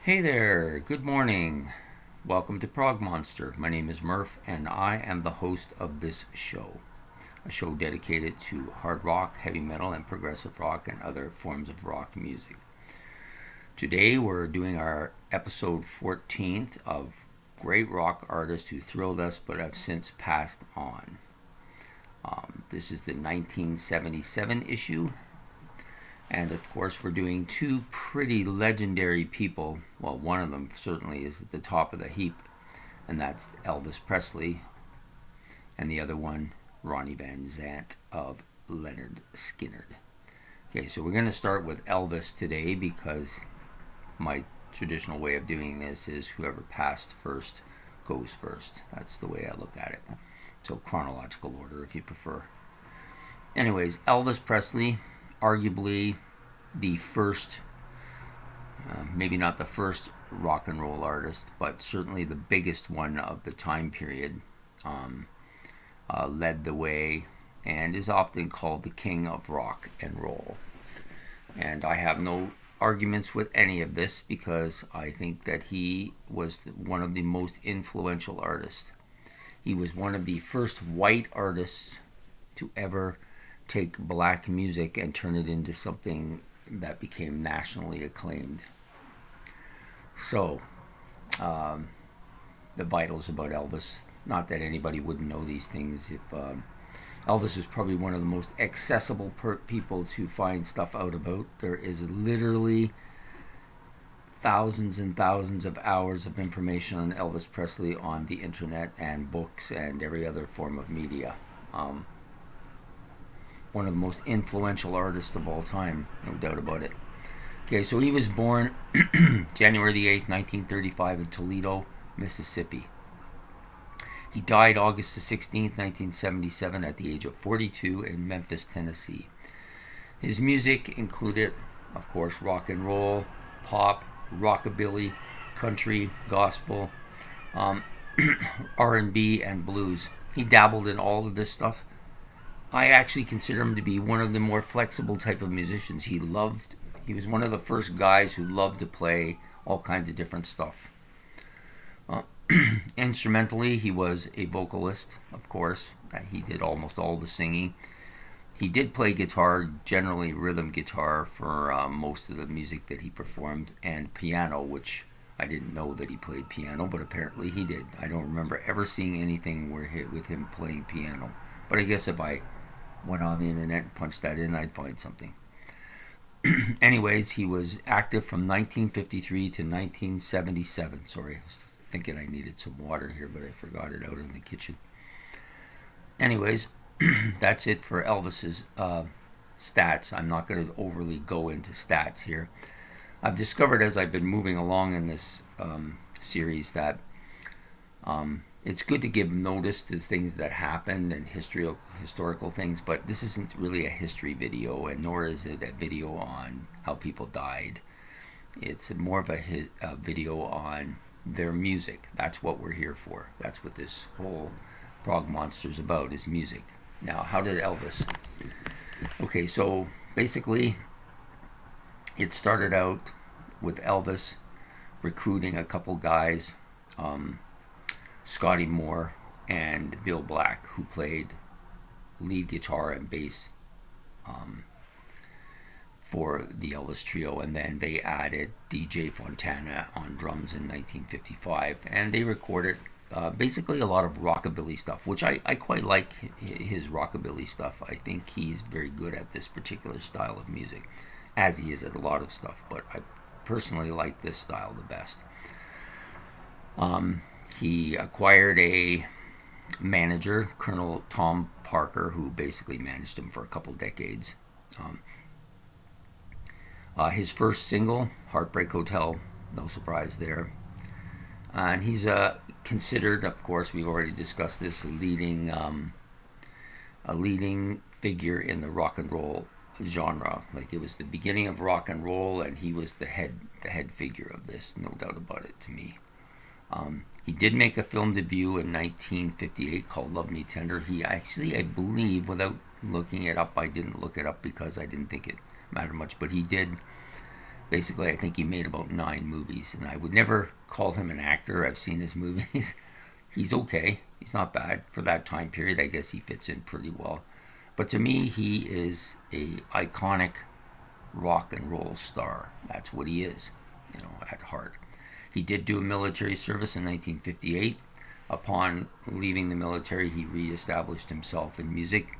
Hey there, good morning. Welcome to Prog Monster. My name is Murph, and I am the host of this show. A show dedicated to hard rock, heavy metal, and progressive rock and other forms of rock music. Today we're doing our episode 14th of great rock artists who thrilled us but have since passed on. This is the 1977 issue. And of course, we're doing two pretty legendary people. Well, one of them certainly is at the top of the heap, and that's Elvis Presley. And the other one, Ronnie Vanzant of Leonard Skynyrd. Okay, so we're going to start with Elvis today because my traditional way of doing this is whoever passed first goes first. That's the way I look at it. So chronological order if you prefer. Anyways, Elvis Presley, arguably the first, maybe not the first rock and roll artist, but certainly the biggest one of the time period, led the way and is often called the king of rock and roll. And I have no arguments with any of this because I think that he was one of the most influential artists. He was one of the first white artists to ever take black music and turn it into something that became nationally acclaimed. So, the vitals about Elvis, not that anybody wouldn't know these things. If Elvis is probably one of the most accessible people to find stuff out about. There is literally thousands and thousands of hours of information on Elvis Presley on the internet and books and every other form of media. One of the most influential artists of all time, no doubt about it. Okay, so he was born January the 8th, 1935 in Toledo, Mississippi. He died August the 16th, 1977 at the age of 42 in Memphis, Tennessee. His music included, of course, rock and roll, pop, rockabilly, country, gospel, R&B, and blues. He dabbled in all of this stuff. I actually consider him to be one of the more flexible type of musicians. He was one of the first guys who loved to play all kinds of different stuff. Instrumentally, he was a vocalist, of course. He did almost all the singing. He did play guitar, generally rhythm guitar, for most of the music that he performed, and piano, which I didn't know that he played piano, but apparently he did. I don't remember ever seeing anything with him playing piano. But I guess if I went on the internet and punched that in, I'd find something. Anyways, he was active from 1953 to 1977. Sorry, I was thinking I needed some water here, but I forgot it out in the kitchen. Anyways, that's it for Elvis's stats. I'm not going to overly go into stats here. I've discovered as I've been moving along in this series that it's good to give notice to things that happened and historical things, but this isn't really a history video, and nor is it a video on how people died. It's more of a video on their music. That's what we're here for. That's what this whole Prog Monster's about, is music. Now, how did Elvis? Okay, so basically, it started out with Elvis recruiting a couple guys, Scotty Moore and Bill Black, who played lead guitar and bass for the Elvis Trio, and then they added DJ Fontana on drums in 1955, and they recorded basically a lot of rockabilly stuff, which I quite like his rockabilly stuff. I think he's very good at this particular style of music, as he is at a lot of stuff, but I personally like this style the best. He acquired a manager, Colonel Tom Parker, who basically managed him for a couple decades. His first single, Heartbreak Hotel, no surprise there. And he's considered, of course, we've already discussed this, a leading figure in the rock and roll genre. Like, it was the beginning of rock and roll, and he was the head figure of this, no doubt about it to me. He did make a film debut in 1958 called Love Me Tender. He actually, I believe, without looking it up, I didn't look it up because I didn't think it mattered much, but he did Basically, I think he made about 9 movies, and I would never call him an actor. I've seen his movies. He's okay. He's not bad for that time period. I guess he fits in pretty well. But to me, he is a iconic rock and roll star. That's what he is, at heart. He did do a military service in 1958. Upon leaving the military, he reestablished himself in music.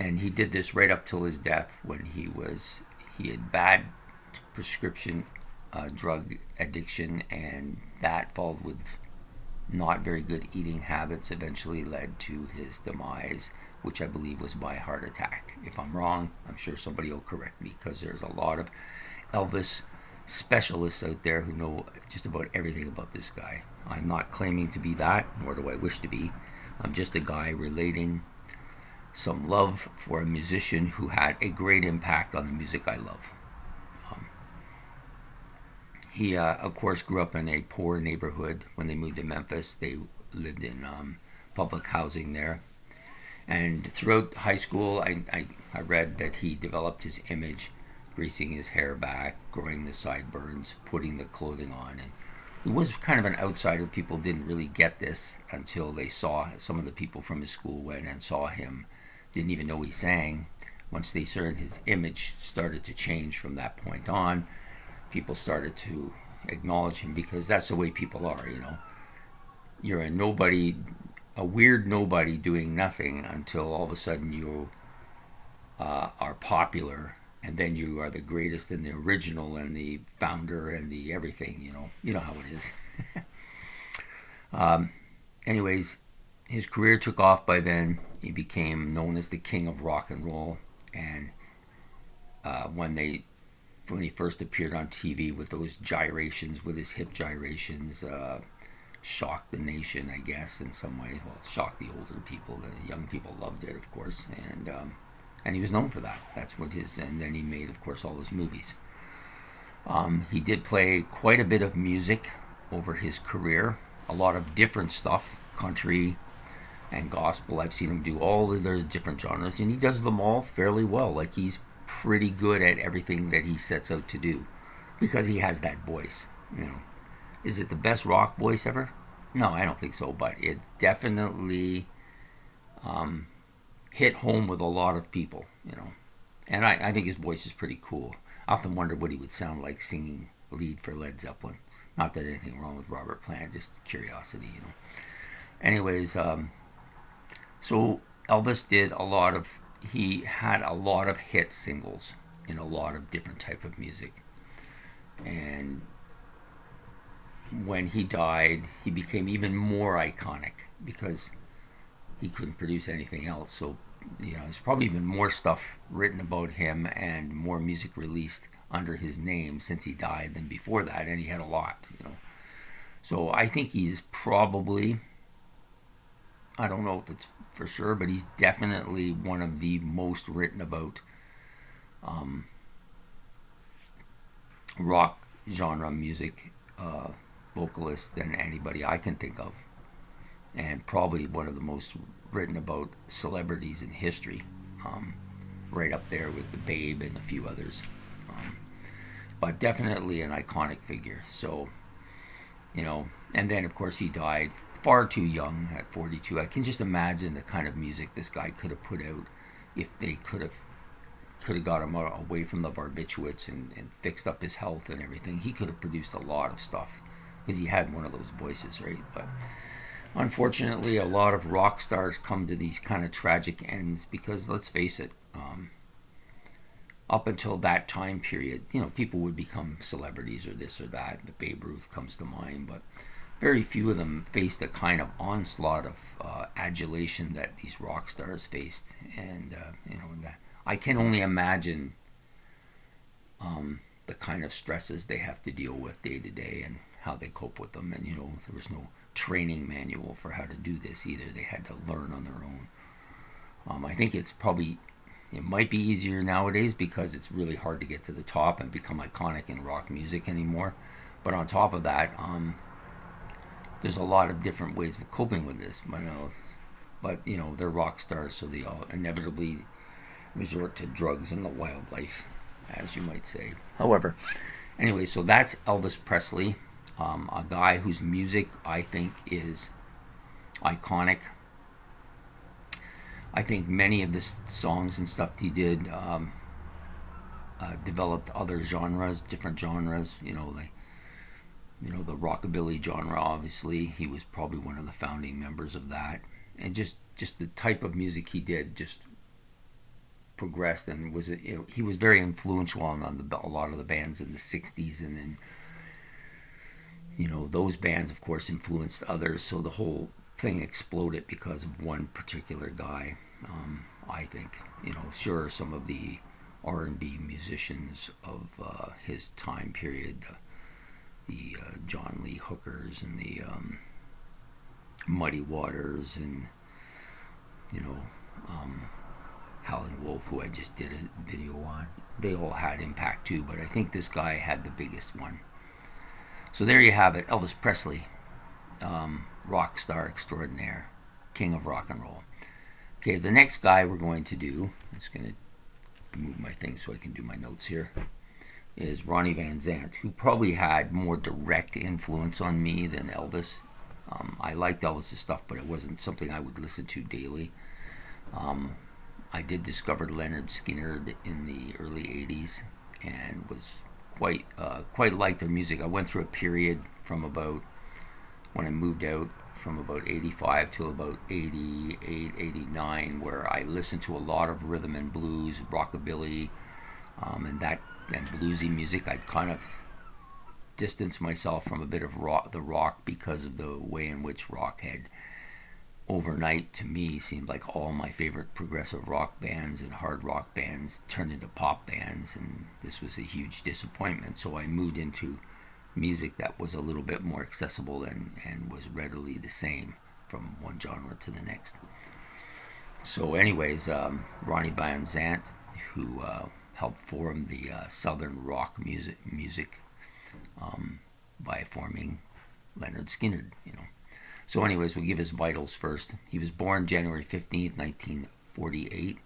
And he did this right up till his death, when he had bad prescription drug addiction, and that followed with not very good eating habits eventually led to his demise, which I believe was by heart attack. If I'm wrong, I'm sure somebody will correct me, because there's a lot of Elvis specialists out there who know just about everything about this guy. I'm not claiming to be that, nor do I wish to be. I'm just a guy relating some love for a musician who had a great impact on the music I love. He, of course, grew up in a poor neighborhood. When they moved to Memphis, they lived in public housing there. And throughout high school, I read that he developed his image, greasing his hair back, growing the sideburns, putting the clothing on. And he was kind of an outsider. People didn't really get this until they saw, some of the people from his school went and saw him, didn't even know he sang. Once they saw his image started to change from that point on, people started to acknowledge him, because that's the way people are, You're a nobody, a weird nobody doing nothing, until all of a sudden you are popular, and then you are the greatest and the original and the founder and the everything, You know how it is. Anyways, his career took off by then. He became known as the king of rock and roll, and when he first appeared on TV with those gyrations, with his hip gyrations, shocked the nation, I guess, in some way. Well, shocked the older people. The young people loved it, of course, and he was known for that. That's what and then he made, of course, all his movies. He did play quite a bit of music over his career, a lot of different stuff, country and gospel. I've seen him do all of those different genres, and he does them all fairly well. Like, he's pretty good at everything that he sets out to do, because he has that voice. Is it the best rock voice ever? No, I don't think so, but it definitely hit home with a lot of people, and I think his voice is pretty cool. I often wonder what he would sound like singing lead for Led Zeppelin. Not that anything wrong with Robert Plant, just curiosity, Anyways, so Elvis did he had a lot of hit singles in a lot of different type of music. And when he died, he became even more iconic, because he couldn't produce anything else. So, there's probably been more stuff written about him and more music released under his name since he died than before that, and he had a lot, So I think he's probably, I don't know if it's for sure, but he's definitely one of the most written about rock genre music vocalists than anybody I can think of, and probably one of the most written about celebrities in history, right up there with the Babe and a few others, but definitely an iconic figure. So, and then of course he died far too young at 42. I can just imagine the kind of music this guy could have put out if they could have got him away from the barbiturates and fixed up his health and everything. He could have produced a lot of stuff, because he had one of those voices, right? But unfortunately, a lot of rock stars come to these kind of tragic ends, because let's face it, up until that time period, people would become celebrities or this or that. The Babe Ruth comes to mind, but very few of them faced the kind of onslaught of adulation that these rock stars faced. And I can only imagine the kind of stresses they have to deal with day to day and how they cope with them. And there was no training manual for how to do this either. They had to learn on their own. I think it might be easier nowadays, because it's really hard to get to the top and become iconic in rock music anymore. But on top of that, there's a lot of different ways of coping with this. But they're rock stars, so they all inevitably resort to drugs and the wildlife, as you might say. However, anyway, so that's Elvis Presley, a guy whose music I think is iconic. I think many of the songs and stuff he did developed other genres, different genres. The rockabilly genre. Obviously, he was probably one of the founding members of that, and just the type of music he did just progressed and was he was very influential on a lot of the bands in the '60s, and then those bands of course influenced others, so the whole thing exploded because of one particular guy. I think sure, some of the R&B musicians of his time period, the John Lee Hookers and the Muddy Waters, and Howlin' Wolf, who I just did a video on, they all had impact too, but I think this guy had the biggest one. So there you have it, Elvis Presley, rock star extraordinaire, king of rock and roll. Okay, the next guy we're going to do, I'm just going to move my thing so I can do my notes here, is Ronnie Vanzant, who probably had more direct influence on me than Elvis. I liked Elvis' stuff, but it wasn't something I would listen to daily. I did discover Leonard Skynyrd in the early 80s and was quite liked their music. I went through a period from about, when I moved out, from about 85 till about 88, 89, where I listened to a lot of rhythm and blues, rockabilly, and bluesy music. I'd kind of distanced myself from a bit of the rock because of the way in which rock had overnight, to me, seemed like all my favorite progressive rock bands and hard rock bands turned into pop bands, and this was a huge disappointment. So I moved into music that was a little bit more accessible and was readily the same from one genre to the next. So anyways, Ronnie Bainzant, who helped form the southern rock music by forming Leonard Skynyrd, So anyways, we'll give his vitals first. He was born January 15th, 1948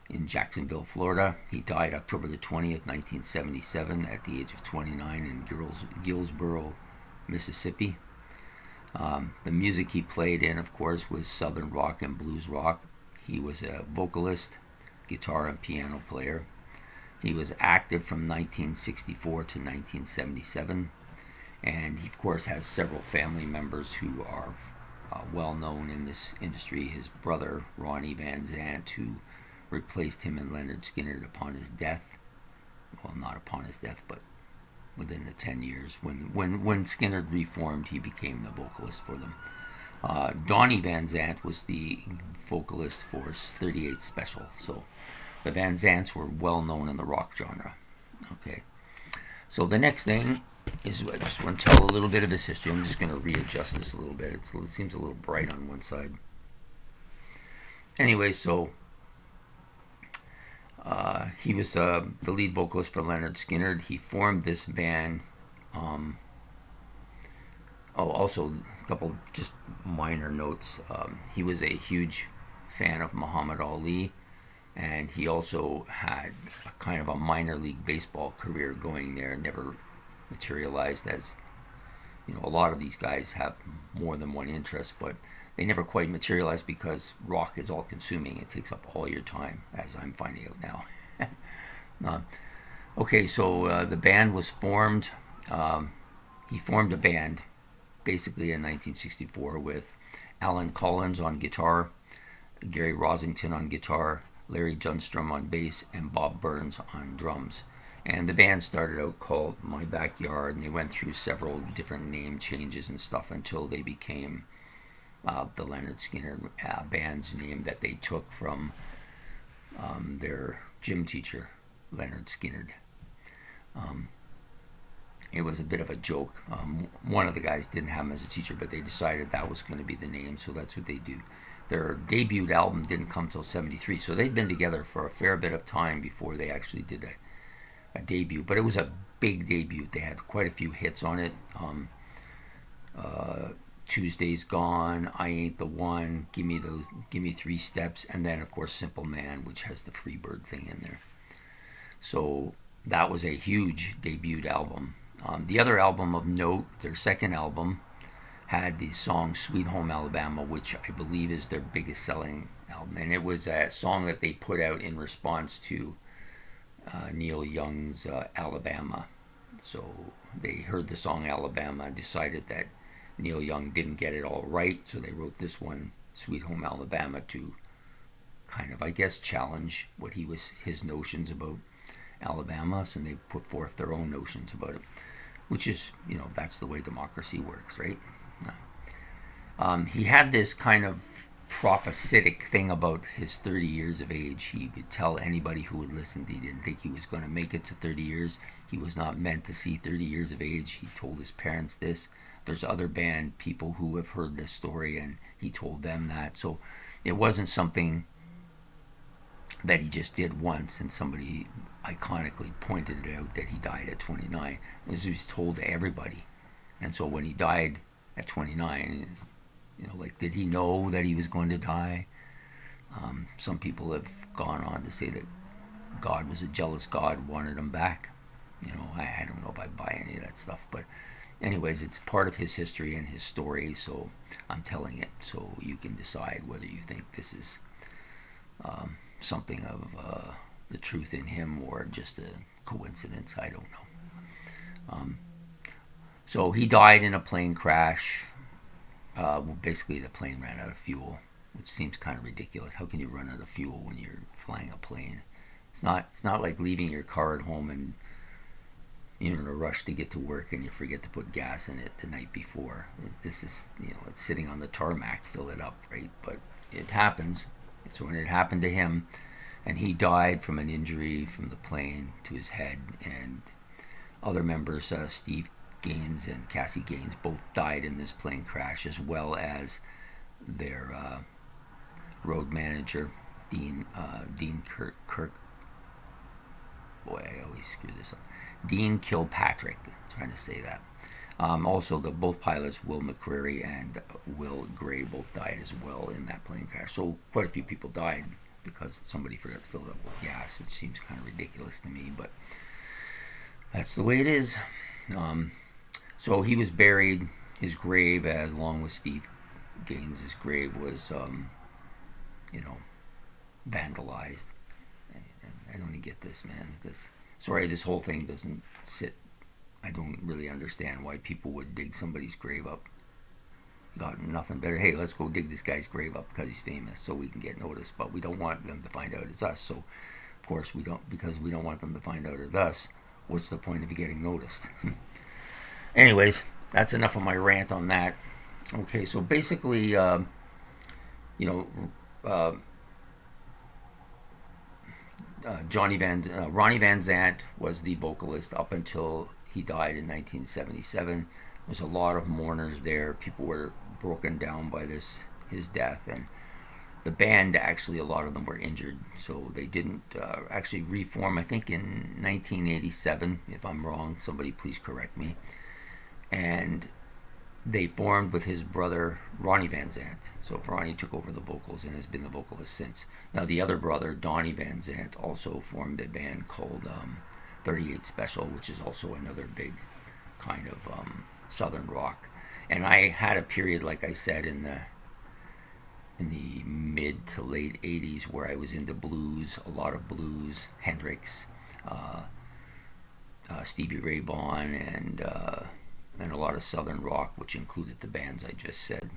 in Jacksonville, Florida. He died October the 20th, 1977 at the age of 29 in Gillsboro, Mississippi. The music he played in, of course, was southern rock and blues rock. He was a vocalist, guitar and piano player. He was active from 1964 to 1977. And he, of course, has several family members who are well known in this industry. His brother, Ronnie Vanzant, who replaced him and Leonard Skynyrd upon his death. Well, not upon his death, but within the 10 years. When Skynyrd reformed, he became the vocalist for them. Donnie Vanzant was the vocalist for 38 Special. So the Vanzants were well known in the rock genre. Okay. So the next thing is, I just want to tell a little bit of his history. I'm just going to readjust this a little bit. It seems a little bright on one side. Anyway, so he was the lead vocalist for Leonard Skynyrd. He formed this band. Also a couple just minor notes. He was a huge fan of Muhammad Ali, and he also had a kind of a minor league baseball career going there. Never materialized, as a lot of these guys have more than one interest, but they never quite materialized because rock is all consuming. It takes up all your time, as I'm finding out now. Okay, so the band was formed. He formed a band basically in 1964 with Alan Collins on guitar, Gary Rosington on guitar, Larry Junstrom on bass, and Bob Burns on drums. And the band started out called My Backyard, and they went through several different name changes and stuff until they became the Leonard Skynyrd band's name that they took from their gym teacher, Leonard Skynyrd. It was a bit of a joke. One of the guys didn't have him as a teacher, but they decided that was going to be the name, so that's what they do. Their debut album didn't come till '73, so they'd been together for a fair bit of time before they actually did a debut, but it was a big debut. They had quite a few hits on it. Tuesday's Gone, I Ain't the One, Give Me 3 Steps, and then of course Simple Man, which has the Freebird thing in there. So that was a huge debut album. The other album of note, their second album, had the song Sweet Home Alabama, which I believe is their biggest selling album. And it was a song that they put out in response to Neil Young's Alabama. So they heard the song Alabama and decided that Neil Young didn't get it all right, so they wrote this one, Sweet Home Alabama, to kind of, I guess, challenge what his notions about Alabama. So they put forth their own notions about it, which is, that's the way democracy works, right? He had this kind of prophetic thing about his 30 years of age. He would tell anybody who would listen that he didn't think he was going to make it to 30 years. He was not meant to see 30 years of age. He told his parents this. There's other band people who have heard this story, and he told them that. So it wasn't something that he just did once and somebody iconically pointed it out that he died at 29. It was told to everybody. And so when he died at 29, did he know that he was going to die? Some people have gone on to say that God was a jealous God, wanted him back. I don't know if I buy any of that stuff, but anyways, it's part of his history and his story, so I'm telling it so you can decide whether you think this is something of the truth in him or just a coincidence. I don't know. So he died in a plane crash. Basically, the plane ran out of fuel, which seems kind of ridiculous. How can you run out of fuel when you're flying a plane? It's not like leaving your car at home and you're in a rush to get to work and you forget to put gas in it the night before. This is, it's sitting on the tarmac, fill it up, right? But it happens. So when it happened to him, and he died from an injury from the plane to his head, and other members, Steve Gaines and Cassie Gaines, both died in this plane crash, as well as their road manager, Dean Kirk. Boy, I always screw this up. Dean Kilpatrick. I'm trying to say that. Also, both pilots, Will McCreary and Will Gray, both died as well in that plane crash. So quite a few people died because somebody forgot to fill it up with gas, which seems kind of ridiculous to me, but that's the way it is. So he was buried. His grave, along with Steve Gaines' grave, was, vandalized. I don't even get this, man. This whole thing doesn't sit. I don't really understand why people would dig somebody's grave up. Got nothing better. Hey, let's go dig this guy's grave up because he's famous so we can get noticed. But we don't want them to find out it's us. So, of course, because we don't want them to find out it's us. What's the point of getting noticed? Anyways, that's enough of my rant on that. Okay, so basically, Ronnie Vanzant was the vocalist up until he died in 1977. There's a lot of mourners there. People were broken down by his death, and the band, actually, a lot of them were injured, so they didn't actually reform. I think in 1987, if I'm wrong, somebody please correct me. And they formed with his brother, Ronnie Vanzant. So Ronnie took over the vocals and has been the vocalist since. Now the other brother, Donnie Vanzant, also formed a band called 38 Special, which is also another big kind of southern rock. And I had a period, like I said, in the mid to late 80s where I was into blues, a lot of blues, Hendrix, Stevie Ray Vaughan, and a lot of southern rock, which included the bands I just said.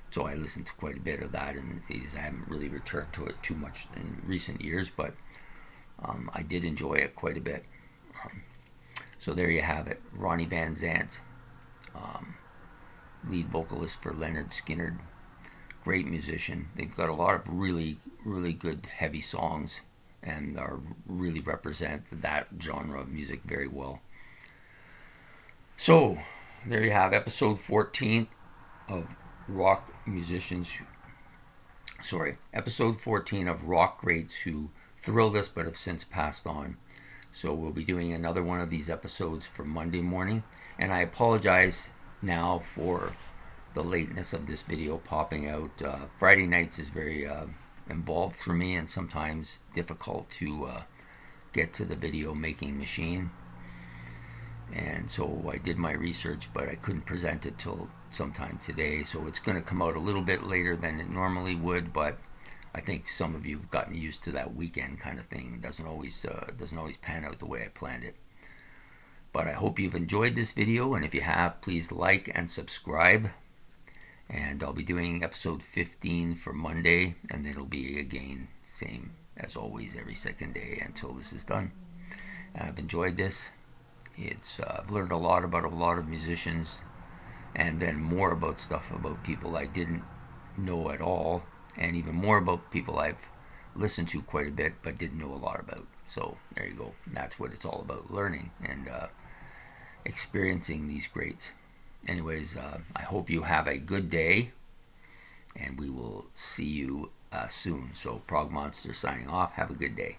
So I listened to quite a bit of that in the 80s. I haven't really returned to it too much in recent years, but I did enjoy it quite a bit. So there you have it. Ronnie Vanzant, lead vocalist for Leonard Skynyrd. Great musician. They've got a lot of really, really good heavy songs and really represent that genre of music very well. So, there you have episode 14 of episode 14 of rock greats who thrilled us but have since passed on. So we'll be doing another one of these episodes for Monday morning. And I apologize now for the lateness of this video popping out. Friday nights is very involved for me and sometimes difficult to get to the video making machine. And so I did my research, but I couldn't present it till sometime today. So it's going to come out a little bit later than it normally would, but I think some of you have gotten used to that weekend kind of thing. It doesn't always pan out the way I planned it. But I hope you've enjoyed this video, and if you have, please like and subscribe. And I'll be doing episode 15 for Monday, and then it'll be again same as always every second day until this is done. And I've enjoyed this. I've learned a lot about a lot of musicians, and then more about stuff about people I didn't know at all, and even more about people I've listened to quite a bit but didn't know a lot about. So there you go. That's what it's all about, learning and experiencing these greats. Anyways, I hope you have a good day, and we will see you soon. So Prog Monster signing off. Have a good day.